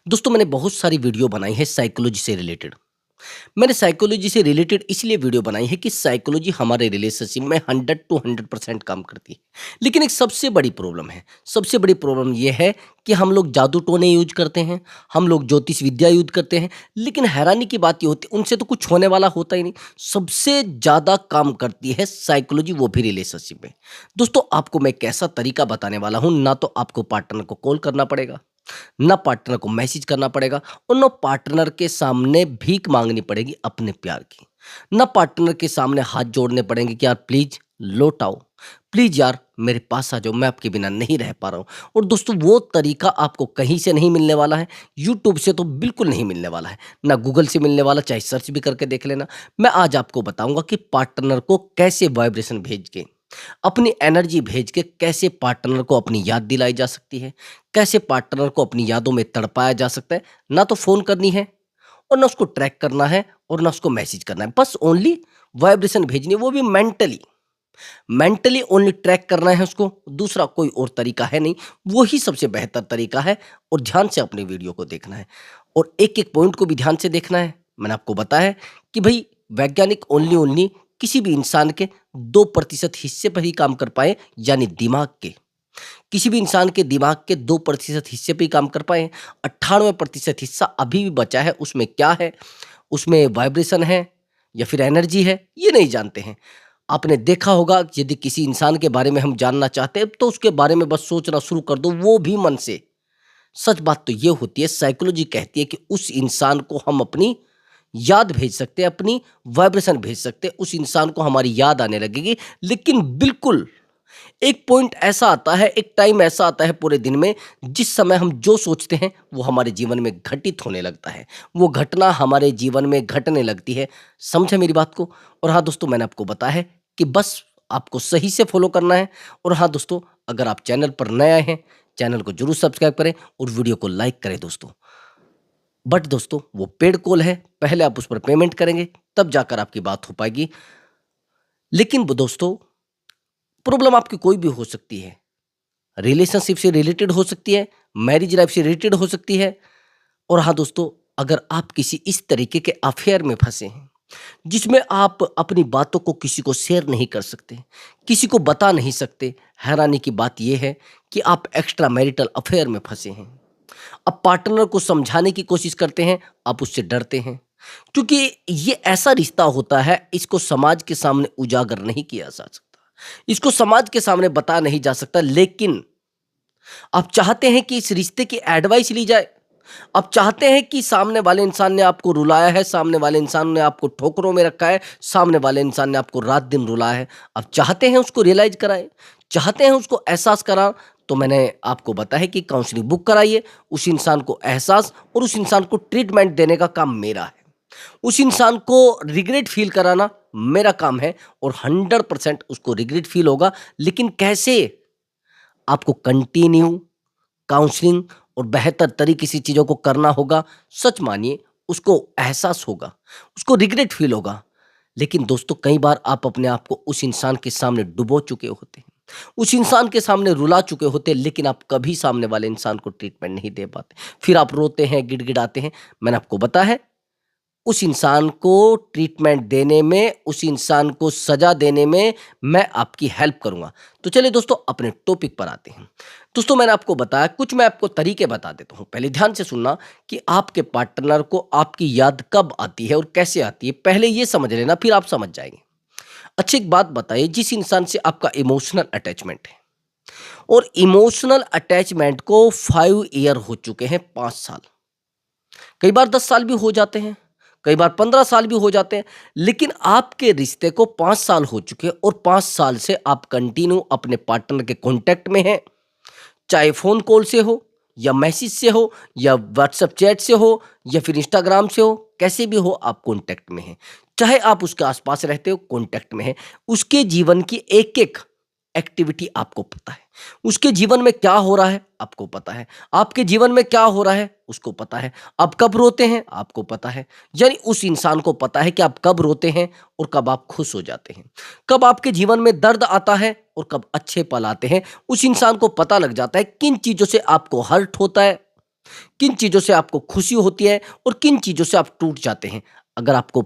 दोस्तों मैंने बहुत सारी वीडियो बनाई है साइकोलॉजी से रिलेटेड। मैंने साइकोलॉजी से रिलेटेड इसलिए वीडियो बनाई है कि साइकोलॉजी हमारे रिलेशनशिप में 100 टू 100% काम करती है। लेकिन एक सबसे बड़ी प्रॉब्लम है, सबसे बड़ी प्रॉब्लम ये है कि हम लोग जादू टोने यूज करते हैं, हम लोग ज्योतिष विद्या यूज करते हैं, लेकिन हैरानी की बात ये होती है उनसे तो कुछ होने वाला होता ही नहीं। सबसे ज़्यादा काम करती है साइकोलॉजी, वो भी रिलेशनशिप में। दोस्तों आपको मैं एक ऐसा तरीका बताने वाला हूँ, ना तो आपको पार्टनर को कॉल करना पड़ेगा, ना पार्टनर को मैसेज करना पड़ेगा, और ना पार्टनर के सामने भीख मांगनी पड़ेगी अपने प्यार की। ना पार्टनर के सामने हाथ जोड़ने पड़ेंगे कि यार प्लीज लौट आओ, प्लीज यार मेरे पास आ जाओ, मैं आपके बिना नहीं रह पा रहा हूँ। और दोस्तों वो तरीका आपको कहीं से नहीं मिलने वाला है, यूट्यूब से तो बिल्कुल नहीं मिलने वाला है, ना गूगल से मिलने वाला, चाहे सर्च भी करके देख लेना। मैं आज आपको बताऊंगा कि पार्टनर को कैसे वाइब्रेशन भेज के, अपनी एनर्जी भेज के कैसे पार्टनर को अपनी याद दिलाई जा सकती है, कैसे पार्टनर को अपनी यादों में तड़पाया जा सकता है। ना तो फ़ोन करनी है, और ना उसको ट्रैक करना है, और ना उसको मैसेज करना है, बस ओनली वाइब्रेशन भेजनी है, वो भी मेंटली। मेंटली ओनली ट्रैक करना है उसको, दूसरा कोई और तरीका है नहीं। वही सबसे बेहतर तरीका है, और ध्यान से अपने वीडियो को देखना है, और एक-एक पॉइंट को भी ध्यान से देखना है। मैंने आपको बताया है कि भई वैज्ञानिक ओनली ओनली किसी भी इंसान के 2% हिस्से पर ही काम कर पाए, यानी दिमाग के। किसी भी इंसान के दिमाग के 2% हिस्से पे ही काम कर पाए। 98% हिस्सा अभी भी बचा है, उसमें क्या है? उसमें वाइब्रेशन है या फिर एनर्जी है, ये नहीं जानते हैं। आपने देखा होगा कि यदि किसी इंसान के बारे में हम जानना चाहते हैं तो उसके बारे में बस सोचना शुरू कर दो, वो भी मन से। सच बात तो ये होती है, साइकोलॉजी कहती है कि उस इंसान को हम अपनी याद भेज सकते हैं, अपनी वाइब्रेशन भेज सकते हैं, उस इंसान को हमारी याद आने लगेगी। लेकिन बिल्कुल एक पॉइंट ऐसा आता है, एक टाइम ऐसा आता है पूरे दिन में, जिस समय हम जो सोचते हैं वो हमारे जीवन में घटित होने लगता है, वो घटना हमारे जीवन में घटने लगती है। समझे मेरी बात को? और हाँ दोस्तों, मैंने आपको बताया है कि बस आपको सही से फॉलो करना है। और हाँ दोस्तों, अगर आप चैनल पर नए आए हैं, चैनल को जरूर सब्सक्राइब करें और वीडियो को लाइक करें दोस्तों। बट दोस्तों वो पेड कॉल है, पहले आप उस पर पेमेंट करेंगे, तब जाकर आपकी बात हो पाएगी। लेकिन वो दोस्तों, प्रॉब्लम आपकी कोई भी हो सकती है, रिलेशनशिप से रिलेटेड हो सकती है, मैरिज लाइफ से रिलेटेड हो सकती है। और हाँ दोस्तों, अगर आप किसी इस तरीके के अफेयर में फंसे हैं जिसमें आप अपनी बातों को किसी को शेयर नहीं कर सकते, किसी को बता नहीं सकते, हैरानी की बात यह है कि आप एक्स्ट्रा मैरिटल अफेयर में फंसे हैं। अब पार्टनर को समझाने की कोशिश करते हैं, आप उससे डरते हैं, क्योंकि ये ऐसा रिश्ता होता है, इसको समाज के सामने उजागर नहीं किया जा सकता, इसको समाज के सामने बता नहीं जा सकता। लेकिन आप चाहते हैं कि इस रिश्ते की एडवाइस ली जाए, आप चाहते हैं कि सामने वाले इंसान ने आपको रुलाया है, सामने वाले इंसान ने आपको ठोकरों में रखा है, सामने वाले इंसान ने आपको रात दिन रुलाया है, आप चाहते हैं उसको रियलाइज कराएं, चाहते हैं उसको एहसास करा। तो मैंने आपको बताया है कि काउंसलिंग बुक कराइए, उस इंसान को एहसास और उस इंसान को ट्रीटमेंट देने का काम मेरा है, उस इंसान को रिग्रेट फील कराना मेरा काम है, और 100% उसको रिग्रेट फील होगा। लेकिन कैसे? आपको कंटिन्यू काउंसलिंग और बेहतर तरीके से चीज़ों को करना होगा। सच मानिए, उसको एहसास होगा, उसको रिग्रेट फील होगा। लेकिन दोस्तों कई बार आप अपने आप को उस इंसान के सामने डुबो चुके होते हैं, उस इंसान के सामने रुला चुके होते हैं, लेकिन आप कभी सामने वाले इंसान को ट्रीटमेंट नहीं दे पाते, फिर आप रोते हैं, गिड़गिड़ाते हैं। मैंने आपको बताया है, उस इंसान को ट्रीटमेंट देने में, उस इंसान को सजा देने में मैं आपकी हेल्प करूंगा। तो चलिए दोस्तों, अपने टॉपिक पर आते हैं। दोस्तों मैंने आपको बताया, कुछ मैं आपको तरीके बता देता हूं, पहले ध्यान से सुनना कि आपके पार्टनर को आपकी याद कब आती है और कैसे आती है, पहले ये समझ लेना, फिर आप समझ जाएंगे। अच्छी एक बात बताइए, जिस इंसान से आपका इमोशनल अटैचमेंट है, और इमोशनल अटैचमेंट को 5 ईयर हो चुके हैं, 5 साल, कई बार 10 साल भी हो जाते हैं, कई बार 15 साल भी हो जाते हैं, लेकिन आपके रिश्ते को 5 साल हो चुके हैं, और 5 साल से आप कंटिन्यू अपने पार्टनर के कांटेक्ट में हैं, चाहे फोन कॉल से हो, या मैसेज से हो, या व्हाट्सएप चैट से हो, या फिर इंस्टाग्राम से हो, कैसे भी हो आप कांटेक्ट में हैं। चाहे आप उसके आसपास रहते हो, कांटेक्ट में हैं, उसके जीवन की एक एक एक्टिविटी आपको पता है, उसके जीवन में क्या हो रहा है आपको पता है, आपके जीवन में क्या हो रहा है उसको पता है, आप कब रोते हैं आपको पता है। यानी उस इंसान को पता है कि आप कब रोते हैं और कब आप खुश हो जाते हैं, कब आपके जीवन में दर्द आता है और कब अच्छे पल आते हैं। उस इंसान को पता लग जाता है किन चीज़ों से आपको हर्ट होता है, किन चीज़ों से आपको खुशी होती है और किन चीज़ों से आप टूट जाते हैं। अगर आपको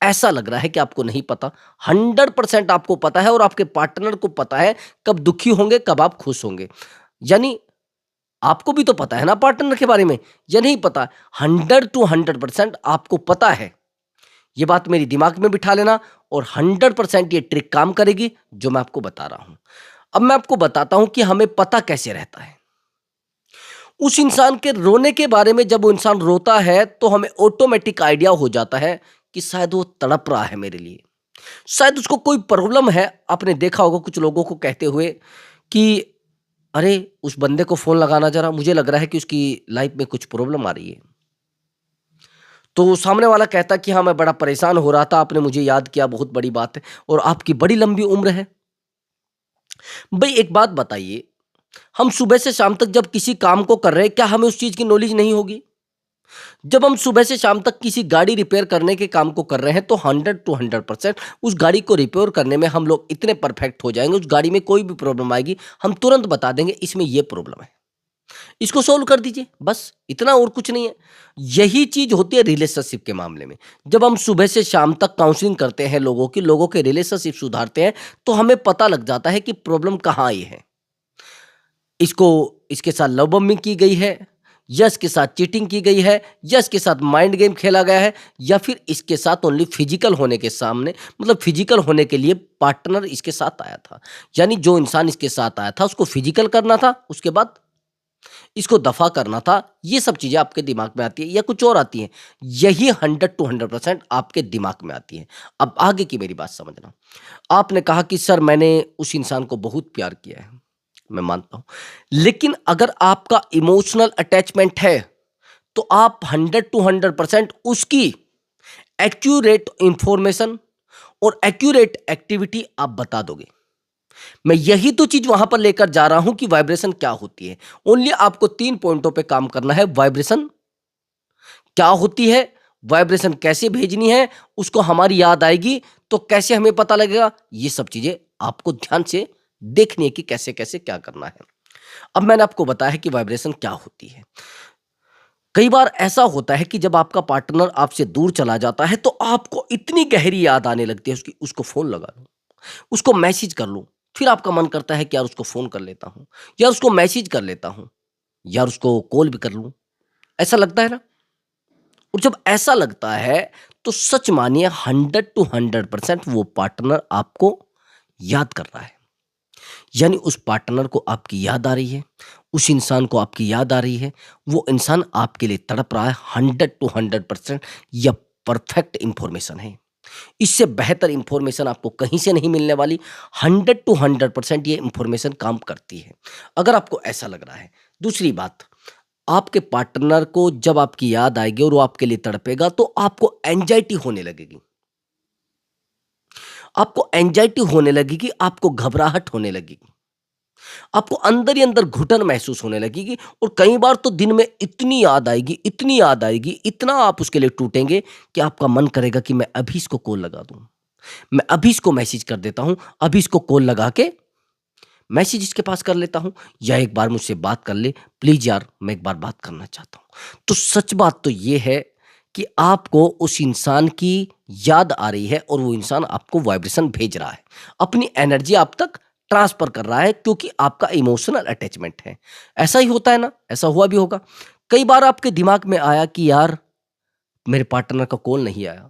ऐसा लग रहा है कि आपको नहीं पता, 100% आपको पता है और आपके पार्टनर को पता है कब दुखी होंगे, कब आप खुश होंगे। यानी आपको भी तो पता है ना पार्टनर के बारे में, या नहीं पता? 100 टू 100% आपको पता है। ये बात मेरी दिमाग में बिठा लेना और 100% ये ट्रिक काम करेगी जो मैं आपको बता रहा हूँ। अब मैं आपको बताता हूँ कि हमें पता कैसे रहता है। उस इंसान के रोने के बारे में जब वो इंसान रोता है तो हमें ऑटोमेटिक आइडिया हो जाता है कि शायद वो तड़प रहा है मेरे लिए, शायद उसको कोई प्रॉब्लम है। आपने देखा होगा कुछ लोगों को कहते हुए कि अरे उस बंदे को फोन लगाना जरा, मुझे लग रहा है कि उसकी लाइफ में कुछ प्रॉब्लम आ रही है। तो सामने वाला कहता कि हाँ मैं बड़ा परेशान हो रहा था, आपने मुझे याद किया, बहुत बड़ी बात है और आपकी बड़ी लंबी उम्र है। भाई एक बात बताइए, हम सुबह से शाम तक जब किसी काम को कर रहे हैं, क्या हमें उस चीज की नॉलेज नहीं होगी? जब हम सुबह से शाम तक किसी गाड़ी रिपेयर करने के काम को कर रहे हैं तो 100 टू 100% उस गाड़ी को रिपेयर करने में हम लोग इतने परफेक्ट हो जाएंगे, उस गाड़ी में कोई भी प्रॉब्लम आएगी हम तुरंत बता देंगे इसमें ये प्रॉब्लम है, इसको सोल्व कर दीजिए, बस इतना और कुछ नहीं है। यही चीज होती है रिलेशनशिप के मामले में। जब हम सुबह से शाम तक काउंसलिंग करते हैं लोगों के रिलेशनशिप सुधारते हैं तो हमें पता लग जाता है कि प्रॉब्लम कहाँ आई है। इसको इसके साथ लव बम्बिंग की गई है, या इसके साथ चीटिंग की गई है, या इसके साथ माइंड गेम खेला गया है, या फिर इसके साथ ओनली फिजिकल होने के सामने, मतलब फिजिकल होने के लिए पार्टनर इसके साथ आया था। यानी जो इंसान इसके साथ आया था उसको फिजिकल करना था, उसके बाद इसको दफा करना था। ये सब चीजें आपके दिमाग में आती है या कुछ और आती हैं, यही 100 टू 100% आपके दिमाग में आती है। अब आगे की मेरी बात समझना। आपने कहा कि सर मैंने उस इंसान को बहुत प्यार किया है, मैं मानता हूं, लेकिन अगर आपका इमोशनल अटैचमेंट है तो आप 100 टू 100% उसकी एक्यूरेट इंफॉर्मेशन और एक्यूरेट एक्टिविटी आप बता दोगे। मैं यही तो चीज वहां पर लेकर जा रहा हूं कि वाइब्रेशन क्या होती है। ओनली आपको 3 पॉइंटों पे काम करना है। वाइब्रेशन क्या होती है, वाइब्रेशन कैसे भेजनी है, उसको हमारी याद आएगी तो कैसे हमें पता लगेगा, ये सब चीजें आपको ध्यान से देखनी है कि कैसे कैसे क्या करना है। अब मैंने आपको बताया है कि वाइब्रेशन क्या होती है। कई बार ऐसा होता है कि जब आपका पार्टनर आपसे दूर चला जाता है तो आपको इतनी गहरी याद आने लगती है उसकी, उसको फोन लगा लूं, उसको मैसेज कर लूं, फिर आपका मन करता है कि यार उसको फोन कर लेता हूं, यार उसको मैसेज कर लेता हूं, यार उसको कॉल भी कर लूं। ऐसा लगता है ना? और जब ऐसा लगता है तो सच मानिए 100 टू 100% वो पार्टनर आपको याद कर रहा है। यानी उस पार्टनर को आपकी याद आ रही है, उस इंसान को आपकी याद आ रही है, वो इंसान आपके लिए तड़प रहा है। 100 टू 100% यह परफेक्ट इंफॉर्मेशन है। इससे बेहतर इंफॉर्मेशन आपको कहीं से नहीं मिलने वाली। 100 टू 100% ये इंफॉर्मेशन काम करती है, अगर आपको ऐसा लग रहा है। दूसरी बात, आपके पार्टनर को जब आपकी याद आएगी और वो आपके लिए तड़पेगा तो आपको एंजाइटी होने लगेगी, आपको एंजाइटी होने लगेगी, आपको घबराहट होने लगेगी, आपको अंदर ही अंदर घुटन महसूस होने लगेगी। और कई बार तो दिन में इतनी याद आएगी, इतनी याद आएगी, इतना आप उसके लिए टूटेंगे कि आपका मन करेगा कि मैं अभी इसको कॉल लगा दूं, मैं अभी इसको मैसेज कर देता हूं, अभी इसको कॉल लगा के मैसेज इसके पास कर लेता हूं, या एक बार मुझसे बात कर ले प्लीज यार, मैं एक बार बात करना चाहता हूं। तो सच बात तो ये है कि आपको उस इंसान की याद आ रही है और वो इंसान आपको वाइब्रेशन भेज रहा है, अपनी एनर्जी आप तक ट्रांसफर कर रहा है, क्योंकि आपका इमोशनल अटैचमेंट है। ऐसा ही होता है ना? ऐसा हुआ भी होगा। कई बार आपके दिमाग में आया कि यार मेरे पार्टनर का कॉल नहीं आया,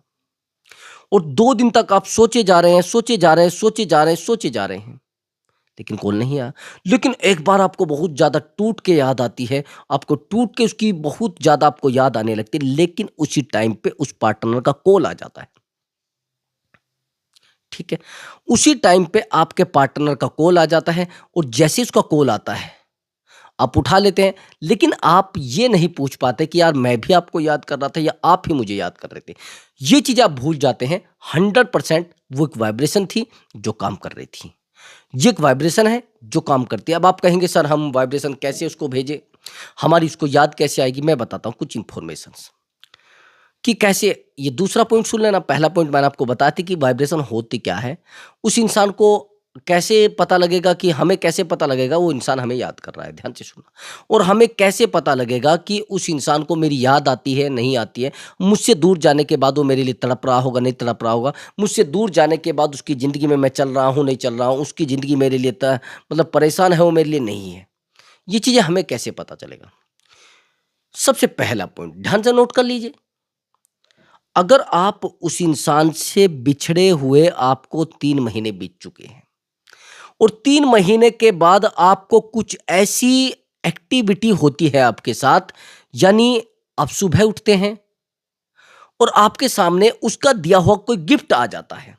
और 2 दिन तक आप सोचे जा रहे हैं, सोचे जा रहे हैं, सोचे जा रहे हैं, सोचे जा रहे हैं, लेकिन कॉल नहीं आया। लेकिन एक बार आपको बहुत ज़्यादा टूट के याद आती है, आपको टूट के उसकी बहुत ज़्यादा आपको याद आने लगती है, लेकिन उसी टाइम पे उस पार्टनर का कॉल आ जाता है। ठीक है? उसी टाइम पे आपके पार्टनर का कॉल आ जाता है और जैसे उसका कॉल आता है, आप उठा लेते हैं, लेकिन आप ये नहीं पूछ पाते कि यार मैं भी आपको याद कर रहा था या आप ही मुझे याद कर रहे थे। ये चीज़ आप भूल जाते हैं। 100% वो एक वाइब्रेशन थी जो काम कर रही थी। ये एक वाइब्रेशन है जो काम करती है। अब आप कहेंगे सर हम वाइब्रेशन कैसे उसको भेजें? हमारी उसको याद कैसे आएगी? मैं बताता हूँ कुछ इन्फॉर्मेशंस कि कैसे। ये दूसरा पॉइंट सुन लेना। पहला पॉइंट मैंने आपको बताया था कि वाइब्रेशन होती क्या है। उस इंसान को कैसे पता लगेगा कि हमें कैसे पता लगेगा वो इंसान हमें याद कर रहा है? ध्यान से सुनना। और हमें कैसे पता लगेगा कि उस इंसान को मेरी याद आती है, नहीं आती है? मुझसे दूर जाने के बाद वो मेरे लिए तड़प रहा होगा, नहीं तड़प रहा होगा? मुझसे दूर जाने के बाद उसकी ज़िंदगी में मैं चल रहा हूँ, नहीं चल रहा हूँ? उसकी ज़िंदगी मेरे लिए मतलब परेशान है, वो मेरे लिए नहीं है। ये चीज़ें हमें कैसे पता चलेगा? सबसे पहला पॉइंट ध्यान से नोट कर लीजिए। अगर आप उस इंसान से बिछड़े हुए आपको 3 महीने बीत चुके हैं और 3 महीने के बाद आपको कुछ ऐसी एक्टिविटी होती है आपके साथ, यानी आप सुबह उठते हैं और आपके सामने उसका दिया हुआ कोई गिफ्ट आ जाता है।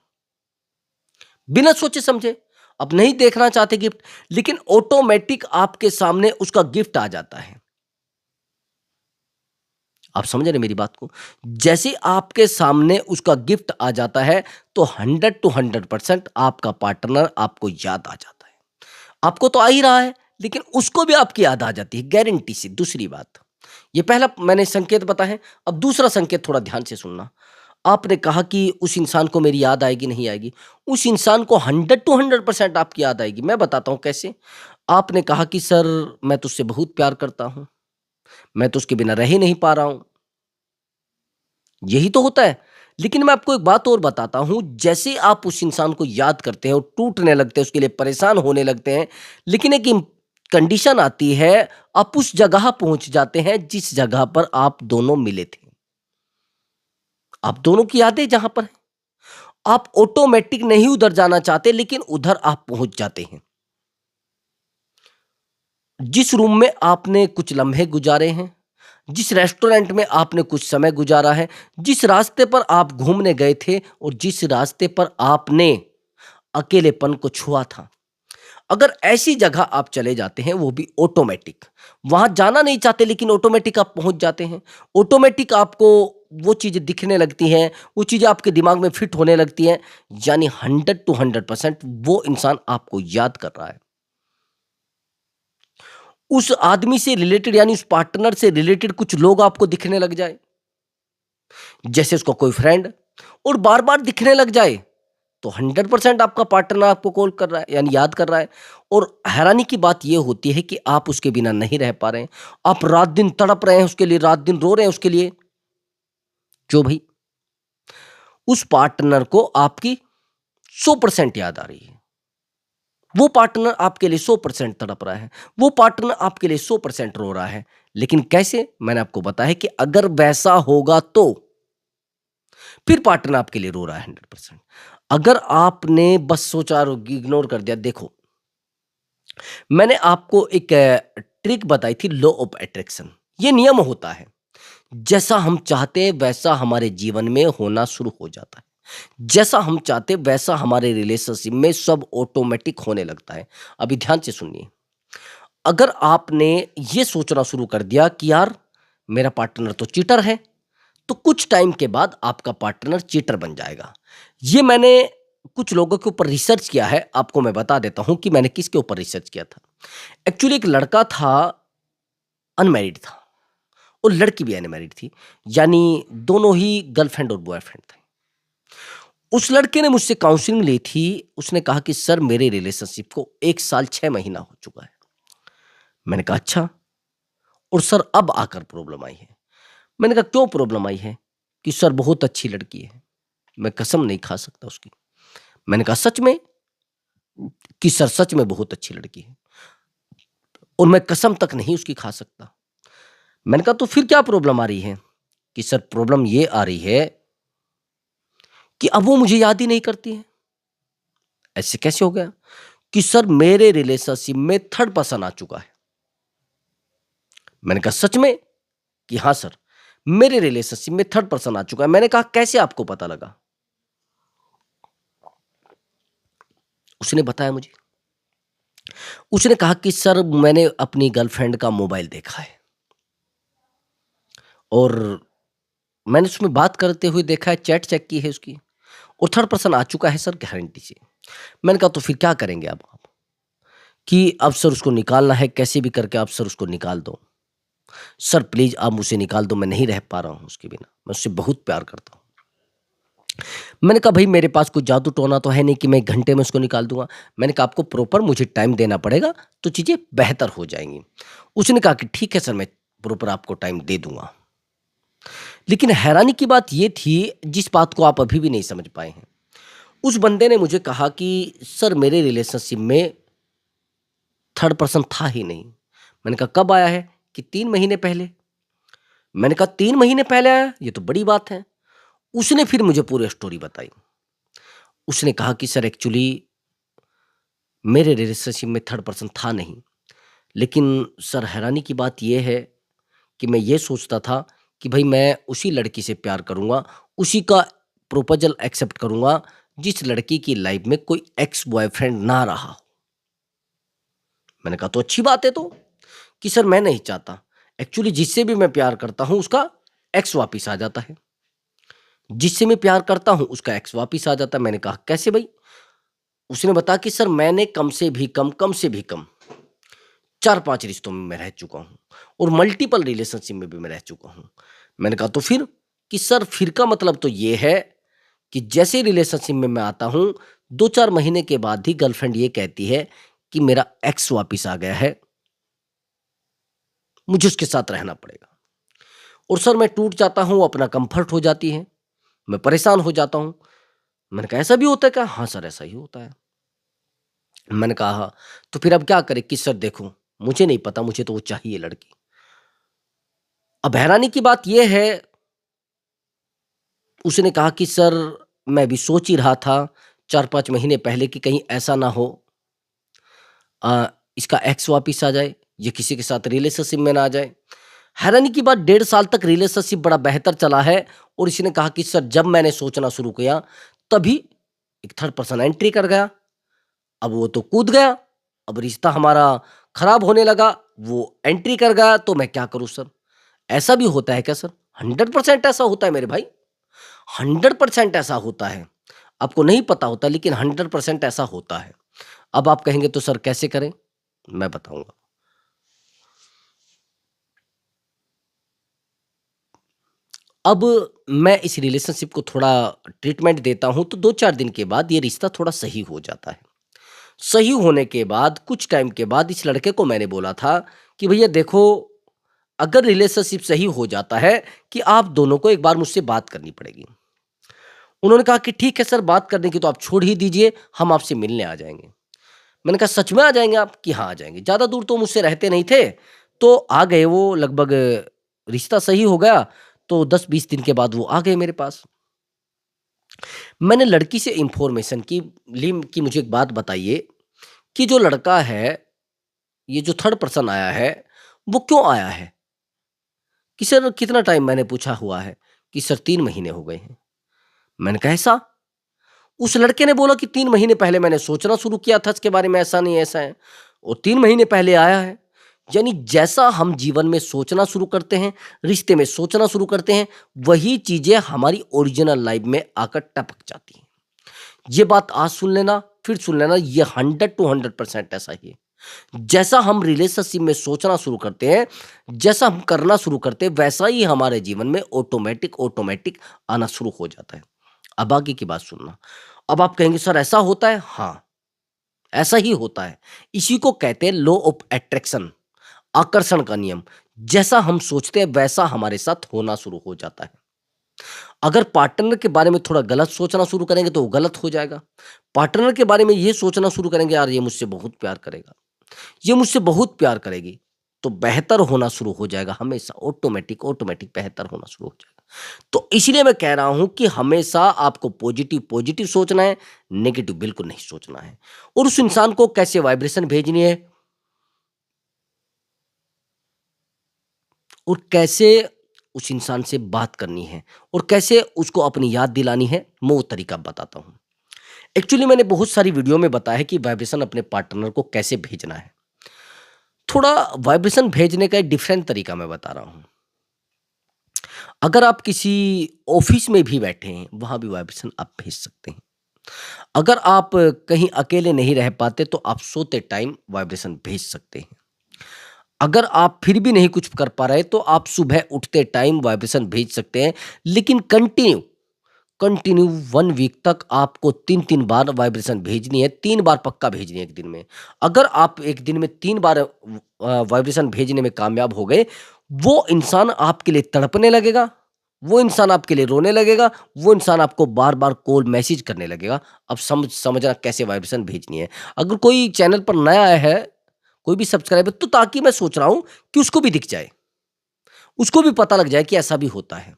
बिना सोचे समझे, आप नहीं देखना चाहते गिफ्ट, लेकिन ऑटोमेटिक आपके सामने उसका गिफ्ट आ जाता है। आप समझ रहे हैं मेरी बात को? जैसे आपके सामने उसका गिफ्ट आ जाता है, तो 100 टू 100% आपका पार्टनर आपको याद आ जाता है। आपको तो आ ही रहा है, लेकिन उसको भी आपकी याद आ जाती है, गारंटी से। दूसरी बात, ये पहला मैंने संकेत बताया है, अब दूसरा संकेत थोड़ा ध्यान से सुनना। आपने कहा कि उस इंसान को मेरी याद आएगी, नहीं आएगी? उस इंसान को 100 टू 100% आपकी याद आएगी। मैं बताता हूँ कैसे। आपने कहा कि सर, मैं तुझसे बहुत प्यार करता हूँ, मैं तो उसके बिना रह ही नहीं पा रहा हूँ। यही तो होता है। लेकिन मैं आपको एक बात और बताता हूँ, जैसे आप उस इंसान को याद करते हैं और टूटने लगते हैं, उसके लिए परेशान होने लगते हैं, लेकिन एक कंडीशन आती है, आप उस जगह पहुँच जाते हैं जिस जगह पर आप दोनों मिले थे। आप दोनों की यादें जहाँ पर हैं, आप ऑटोमैटिक नहीं उधर जाना चाहते, लेकिन उधर आप पहुँच जाते हैं। जिस रूम में आपने कुछ लम्हे गुज़ारे हैं, जिस रेस्टोरेंट में आपने कुछ समय गुज़ारा है, जिस रास्ते पर आप घूमने गए थे और जिस रास्ते पर आपने अकेलेपन को छुआ था। अगर ऐसी जगह आप चले जाते हैं, वो भी ऑटोमैटिक, वहाँ जाना नहीं चाहते लेकिन ऑटोमैटिक आप पहुँच जाते हैं। ऑटोमैटिक आपको वो चीज़ें दिखने लगती हैं, वो चीज़ें आपके दिमाग में फिट होने लगती हैं, यानी 100 टू 100% वो इंसान आपको याद कर रहा है। उस आदमी से रिलेटेड, यानी उस पार्टनर से रिलेटेड कुछ लोग आपको दिखने लग जाए, जैसे उसका कोई फ्रेंड, और बार-बार दिखने लग जाए, तो 100% आपका पार्टनर आपको कॉल कर रहा है, यानी याद कर रहा है। और हैरानी की बात ये होती है कि आप उसके बिना नहीं रह पा रहे हैं। आप रात-दिन तड़प रहे हैं उसके लिए, रात-दिन रो रहे हैं उसके लिए। क्यों भई? उस पार्टनर को आपकी 100% याद आ रही है। वो पार्टनर आपके लिए 100% तड़प रहा है। वो पार्टनर आपके लिए 100% रो रहा है। लेकिन कैसे? मैंने आपको बताया कि अगर वैसा होगा तो फिर पार्टनर आपके लिए रो रहा है 100%। अगर आपने बस सोचा और इग्नोर कर दिया, देखो, मैंने आपको एक ट्रिक बताई थी, लॉ ऑफ अट्रैक्शन। ये नियम होता है, जैसा हम चाहते हैं वैसा हमारे जीवन में होना शुरू हो जाता है। जैसा हम चाहते हैं वैसा हमारे रिलेशनशिप में सब ऑटोमेटिक होने लगता है। अभी ध्यान से सुनिए। अगर आपने ये सोचना शुरू कर दिया कि यार, मेरा पार्टनर तो चीटर है, तो कुछ टाइम के बाद आपका पार्टनर चीटर बन जाएगा। ये मैंने कुछ लोगों के ऊपर रिसर्च किया है, आपको मैं बता देता हूँ कि मैंने किसके ऊपर रिसर्च किया था। एक्चुअली एक लड़का था, अनमैरिड था, और लड़की भी अनमैरिड थी, यानी दोनों ही गर्लफ्रेंड और बॉयफ्रेंड थे। उस लड़के ने मुझसे काउंसलिंग ली थी। उसने कहा कि सर, मेरे रिलेशनशिप को 1 साल 6 महीना हो चुका है। मैंने कहा अच्छा, और सर अब आकर प्रॉब्लम आई है। मैंने कहा क्यों प्रॉब्लम आई है? कि सर, बहुत अच्छी लड़की है, मैं कसम नहीं खा सकता उसकी। मैंने कहा सच में? कि सर सच में बहुत अच्छी लड़की है और मैं कसम तक नहीं उसकी खा सकता। मैंने कहा तो फिर क्या प्रॉब्लम आ रही है? कि सर, प्रॉब्लम ये आ रही है कि अब वो मुझे याद ही नहीं करती है। ऐसे कैसे हो गया? कि सर, मेरे रिलेशनशिप में थर्ड पर्सन आ चुका है। मैंने कहा सच में? कि हाँ सर, मेरे रिलेशनशिप में थर्ड पर्सन आ चुका है। मैंने कहा कैसे आपको पता लगा? उसने बताया मुझे। उसने कहा कि सर, मैंने अपनी गर्लफ्रेंड का मोबाइल देखा है और मैंने उसमें बात करते हुए देखा है, चैट चेक की है उसकी, और थर्ड पर्सन आ चुका है सर, गारंटी से। मैंने कहा तो फिर क्या करेंगे अब आप? कि अब सर उसको निकालना है, कैसे भी करके आप सर उसको निकाल दो। सर प्लीज़ आप मुझसे निकाल दो, मैं नहीं रह पा रहा हूँ उसके बिना, मैं उससे बहुत प्यार करता हूँ। मैंने कहा, "भई मेरे पास कोई जादू टोना तो है नहीं कि मैं 1 घंटे में उसको निकाल दूँगा।" मैंने कहा, "आपको प्रॉपर मुझे टाइम देना पड़ेगा, तो चीज़ें बेहतर हो जाएँगी।" उसने कहा कि, "ठीक है सर, मैं प्रॉपर आपको टाइम दे दूँगा।" लेकिन हैरानी की बात ये थी, जिस बात को आप अभी भी नहीं समझ पाए हैं। उस बंदे ने मुझे कहा कि, "सर मेरे रिलेशनशिप में थर्ड पर्सन था ही नहीं।" मैंने कहा, "कब आया है?" कि 3 महीने पहले। मैंने कहा, "3 महीने पहले आया? ये तो बड़ी बात है।" उसने फिर मुझे पूरी स्टोरी बताई। उसने कहा कि, "सर एक्चुअली मेरे रिलेशनशिप में थर्ड पर्सन था नहीं, लेकिन सर हैरानी की बात ये है कि मैं ये सोचता था कि भई मैं उसी लड़की से प्यार करूँगा, उसी का प्रपोज़ल एक्सेप्ट करूँगा, जिस लड़की की लाइफ़ में कोई एक्स बॉयफ्रेंड ना रहा हो।" मैंने कहा, "तो अच्छी बात है तो।" कि, "सर मैं नहीं चाहता। एक्चुअली जिससे भी मैं प्यार करता हूँ उसका एक्स वापिस आ जाता है। जिससे मैं प्यार करता हूँ उसका एक्स वापिस आ जाता है।" मैंने कहा, "कैसे भई?" उसने बताया कि, "सर मैंने कम से भी कम 4-5 रिश्तों में मैं रह चुका हूँ और मल्टीपल रिलेशनशिप में भी मैं रह चुका हूँ।" मैंने कहा, "तो फिर?" कि, "सर फिर का मतलब तो ये है कि जैसे रिलेशनशिप में मैं आता हूँ, 2-4 महीने के बाद ही गर्लफ्रेंड ये कहती है कि मेरा एक्स वापिस आ गया है, मुझे उसके साथ रहना पड़ेगा। और सर मैं टूट जाता हूँ, अपना कम्फर्ट हो जाती है, मैं परेशान हो जाता हूँ।" मैंने कहा, "ऐसा भी होता है क्या?" "हाँ सर, ऐसा ही होता है।" मैंने कहा, "हाँ, तो फिर अब क्या करें?" कि, "सर देखो, मुझे नहीं पता, मुझे तो वो चाहिए लड़की।" अब हैरानी की बात ये है, उसने कहा कि, "सर मैं अभी सोच ही रहा था 4-5 महीने पहले कि कहीं ऐसा ना हो इसका एक्स वापिस आ जाए, ये किसी के साथ रिलेशनशिप में ना आ जाए।" हैरानी की बात, 1.5 साल तक रिलेशनशिप बड़ा बेहतर चला है और इसने कहा कि, "सर जब मैंने सोचना शुरू किया, तभी एक थर्ड पर्सन एंट्री कर गया। अब वो तो कूद गया, अब रिश्ता हमारा खराब होने लगा, वो एंट्री कर गया, तो मैं क्या करूँ सर?" ऐसा भी होता है क्या सर? 100% ऐसा होता है मेरे भाई, 100% ऐसा होता है। आपको नहीं पता होता, लेकिन 100% ऐसा होता है। अब आप कहेंगे तो सर कैसे करें? मैं बताऊँगा। अब मैं इस रिलेशनशिप को थोड़ा ट्रीटमेंट देता हूँ, तो 2-4 दिन के बाद ये रिश्ता थोड़ा सही हो जाता है। सही होने के बाद कुछ टाइम के बाद इस लड़के को मैंने बोला था कि भैया देखो, अगर रिलेशनशिप सही हो जाता है कि आप दोनों को एक बार मुझसे बात करनी पड़ेगी। उन्होंने कहा कि ठीक है सर, बात करने की तो आप छोड़ ही दीजिए, हम आपसे मिलने आ जाएँगे। मैंने कहा, "सच में आ जाएँगे आप?" कि, "हाँ, आ जाएँगे।" ज़्यादा दूर तो मुझसे रहते नहीं थे, तो आ गए वो लगभग, रिश्ता सही हो गया, तो 10-20 दिन के बाद वो आ गए मेरे पास। मैंने लड़की से इन्फॉर्मेशन की ली कि मुझे एक बात बताइए कि जो लड़का है, ये जो थर्ड पर्सन आया है, वो क्यों आया है? कि सर कितना टाइम, मैंने पूछा, हुआ है? कि सर 3 महीने हो गए हैं। मैंने कहा, ऐसा? उस लड़के ने बोला कि 3 महीने पहले मैंने सोचना शुरू किया था इसके बारे में, ऐसा नहीं ऐसा है, और 3 महीने पहले आया है। यानी जैसा हम जीवन में सोचना शुरू करते हैं, रिश्ते में सोचना शुरू करते हैं, वही चीज़ें हमारी ओरिजिनल लाइफ़ में आकर टपक जाती हैं। ये बात आज सुन लेना, फिर सुन लेना, ये 100 टू 100% ऐसा ही है। जैसा हम रिलेशनशिप में सोचना शुरू करते हैं, जैसा हम करना शुरू करते हैं, वैसा ही हमारे जीवन में ऑटोमैटिक आना शुरू हो जाता है। अब आगे की बात सुनना। अब आप कहेंगे सर ऐसा होता है? हाँ, ऐसा ही होता है। इसी को कहते हैं लॉ ऑफ अट्रैक्शन, आकर्षण का नियम। जैसा हम सोचते हैं वैसा हमारे साथ होना शुरू हो जाता है। अगर पार्टनर के बारे में थोड़ा गलत सोचना शुरू करेंगे तो वो गलत हो जाएगा। पार्टनर के बारे में ये सोचना शुरू करेंगे, यार ये मुझसे बहुत प्यार करेगा, ये मुझसे बहुत प्यार करेगी, तो बेहतर होना शुरू हो जाएगा, हमेशा ऑटोमैटिक बेहतर होना शुरू हो जाएगा। तो इसलिए मैं कह रहा हूं कि हमेशा आपको पॉजिटिव सोचना है, नेगेटिव बिल्कुल नहीं सोचना है। और उस इंसान को कैसे वाइब्रेशन भेजनी है और कैसे उस इंसान से बात करनी है और कैसे उसको अपनी याद दिलानी है, मैं वो तरीका बताता हूँ। एक्चुअली मैंने बहुत सारी वीडियो में बताया है कि वाइब्रेशन अपने पार्टनर को कैसे भेजना है। थोड़ा वाइब्रेशन भेजने का एक डिफरेंट तरीका मैं बता रहा हूँ। अगर आप किसी ऑफिस में भी बैठे हैं, वहाँ भी वाइब्रेशन आप भेज सकते हैं। अगर आप कहीं अकेले नहीं रह पाते, तो आप सोते टाइम वाइब्रेशन भेज सकते हैं। अगर आप फिर भी नहीं कुछ कर पा रहे, तो आप सुबह उठते टाइम वाइब्रेशन भेज सकते हैं, लेकिन कंटिन्यू कंटिन्यू 1 वीक तक आपको 3-3 बार वाइब्रेशन भेजनी है, 3 बार पक्का भेजनी है 1 दिन में। अगर आप 1 दिन में 3 बार वाइब्रेशन भेजने में कामयाब हो गए, वो इंसान आपके लिए तड़पने लगेगा, वो इंसान आपके लिए रोने लगेगा, वो इंसान आपको बार-बार कॉल, मैसेज करने लगेगा। अब समझना कैसे वाइब्रेशन भेजनी है। अगर कोई चैनल पर नया आया है, कोई भी सब्सक्राइबर, तो ताकि मैं सोच रहा हूँ कि उसको भी दिख जाए, उसको भी पता लग जाए कि ऐसा भी होता है।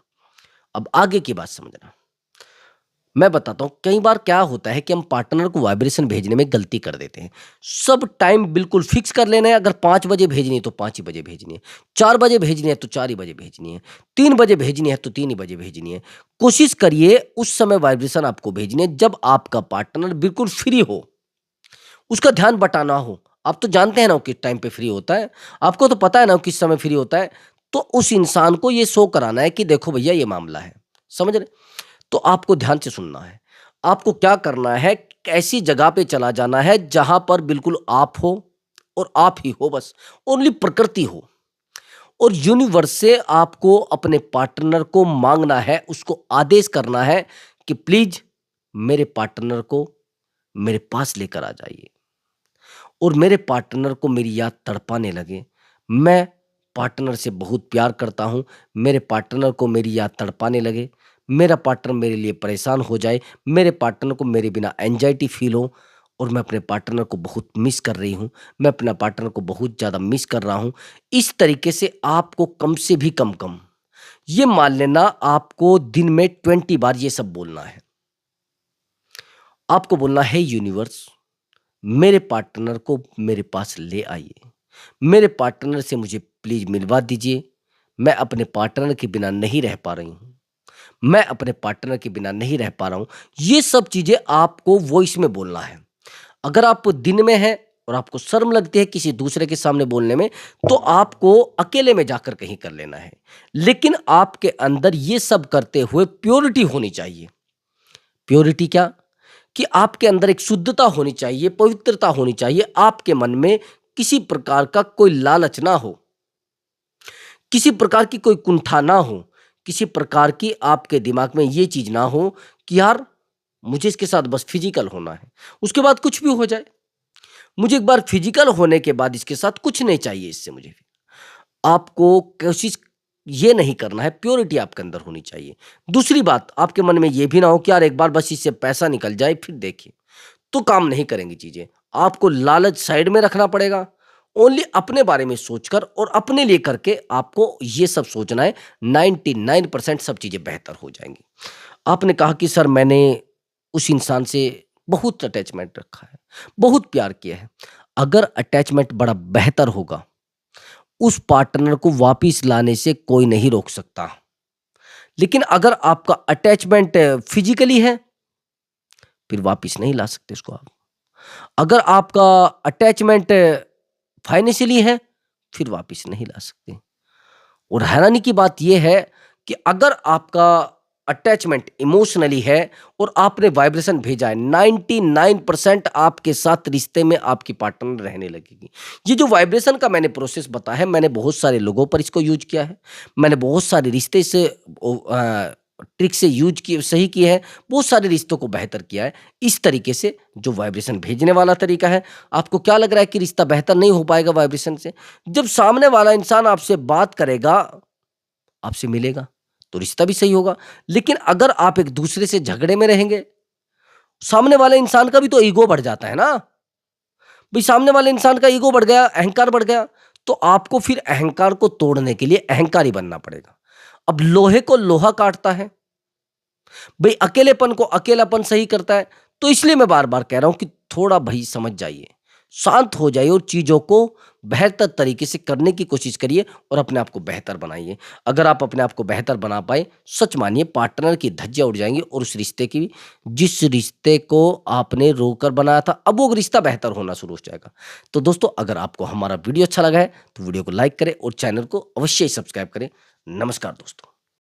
अब आगे की बात समझना। मैं बताता हूँ, कई बार क्या होता है कि हम पार्टनर को वाइब्रेशन भेजने में गलती कर देते हैं। सब टाइम बिल्कुल फिक्स कर लेना है, अगर 5 बजे भेजनी है तो 5 ही बजे भेजनी है, 4 बजे भेजनी है तो 4 ही बजे भेजनी है, 3 बजे भेजनी है तो 3 ही बजे भेजनी है। कोशिश करिए उस समय वाइब्रेशन आपको भेजनी है जब आपका पार्टनर बिल्कुल फ्री हो, उसका ध्यान बटाना हो। आप तो जानते हैं ना वो किस टाइम पे फ्री होता है, आपको तो पता है ना वो किस समय फ्री होता है, तो उस इंसान को ये शो कराना है कि देखो भैया ये मामला है, समझ रहे? तो आपको ध्यान से सुनना है। आपको क्या करना है, ऐसी जगह पे चला जाना है जहाँ पर बिल्कुल आप हो और आप ही हो बस, ओनली प्रकृति हो, और यूनिवर्स से आपको अपने पार्टनर को माँगना है, उसको आदेश करना है कि प्लीज़ मेरे पार्टनर को मेरे पास लेकर आ जाइए और मेरे पार्टनर को मेरी याद तड़पाने लगे। मैं पार्टनर से बहुत प्यार करता हूँ, मेरे पार्टनर को मेरी याद तड़पाने लगे, मेरा पार्टनर मेरे लिए परेशान हो जाए, मेरे पार्टनर को मेरे बिना एंग्ज़ायटी फ़ील हो और मैं अपने पार्टनर को बहुत मिस कर रही हूँ, मैं अपना पार्टनर को बहुत ज़्यादा मिस कर रहा हूँ। इस तरीके से आपको कम से भी कम, ये मान लेना आपको दिन में 20 बार ये सब बोलना है। आपको बोलना है यूनिवर्स, मेरे पार्टनर को मेरे पास ले आइए। मेरे पार्टनर से मुझे प्लीज़ मिलवा दीजिए। मैं अपने पार्टनर के बिना नहीं रह पा रही हूँ। मैं अपने पार्टनर के बिना नहीं रह पा रहा हूँ। ये सब चीज़ें आपको वॉइस में बोलना है। अगर आप दिन में हैं और आपको शर्म लगती है किसी दूसरे के सामने बोलने में, तो आपको अकेले में जाकर कहीं कर लेना है। लेकिन आपके अंदर ये सब करते हुए प्योरिटी होनी चाहिए। प्योरिटी क्या? कि आपके अंदर एक शुद्धता होनी चाहिए, पवित्रता होनी चाहिए, आपके मन में किसी प्रकार का कोई लालच ना हो, किसी प्रकार की कोई कुंठा ना हो, किसी प्रकार की आपके दिमाग में ये चीज़ ना हो कि यार मुझे इसके साथ बस फिज़िकल होना है, उसके बाद कुछ भी हो जाए। मुझे एक बार फिज़िकल होने के बाद इसके साथ कुछ नहीं चाहिए इससे मुझे। आपको कोशिश ये नहीं करना है, प्योरिटी आपके अंदर होनी चाहिए। दूसरी बात, आपके मन में ये भी ना हो कि यार एक बार बस इससे पैसा निकल जाए फिर देखें, तो काम नहीं करेंगी चीज़ें। आपको लालच साइड में रखना पड़ेगा, ओनली अपने बारे में सोचकर और अपने लिए करके आपको ये सब सोचना है, 99% सब चीज़ें बेहतर हो जाएँगी। आपने कहा कि सर मैंने उस इंसान से बहुत अटैचमेंट रखा है, बहुत प्यार किया है। अगर अटैचमेंट बड़ा बेहतर होगा, उस पार्टनर को वापिस लाने से कोई नहीं रोक सकता। लेकिन अगर आपका अटैचमेंट फिज़िकली है, फिर वापिस नहीं ला सकते उसको आप। अगर आपका अटैचमेंट फाइनेंशियली है, फिर वापिस नहीं ला सकते। और हैरानी की बात ये है कि अगर आपका अटैचमेंट इमोशनली है और आपने वाइब्रेशन भेजा है, 99% आपके साथ रिश्ते में आपकी पार्टनर रहने लगेगी। ये जो वाइब्रेशन का मैंने प्रोसेस बताया है, मैंने बहुत सारे लोगों पर इसको यूज़ किया है। मैंने बहुत सारे रिश्ते से ट्रिक से यूज़ किए, सही किए हैं, बहुत सारे रिश्तों को बेहतर किया है। इस तरीके से जो वाइब्रेशन भेजने वाला तरीका है, आपको क्या लग रहा है कि रिश्ता बेहतर नहीं हो पाएगा वाइब्रेशन से? जब सामने वाला इंसान आपसे बात करेगा, आपसे मिलेगा, तो रिश्ता भी सही होगा। लेकिन अगर आप एक दूसरे से झगड़े में रहेंगे, सामने वाले इंसान का भी तो ईगो बढ़ जाता है ना। भाई सामने वाले इंसान का ईगो बढ़ गया, अहंकार बढ़ गया, तो आपको फिर अहंकार को तोड़ने के लिए अहंकारी बनना पड़ेगा। अब लोहे को लोहा काटता है, भाई अकेलेपन को अकेलापन सही करता है। तो इसलिए मैं बार बार कह रहा हूं कि थोड़ा भाई समझ जाइए, शांत हो जाइए और चीज़ों को बेहतर तरीके से करने की कोशिश करिए और अपने आप को बेहतर बनाइए। अगर आप अपने आप को बेहतर बना पाए, सच मानिए पार्टनर की धज्जियाँ उड़ जाएँगी और उस रिश्ते की, जिस रिश्ते को आपने रोकर बनाया था, अब वो रिश्ता बेहतर होना शुरू हो जाएगा। तो दोस्तों, अगर आपको हमारा वीडियो अच्छा लगा है, तो वीडियो को लाइक करें और चैनल को अवश्य ही सब्सक्राइब करें। नमस्कार दोस्तों।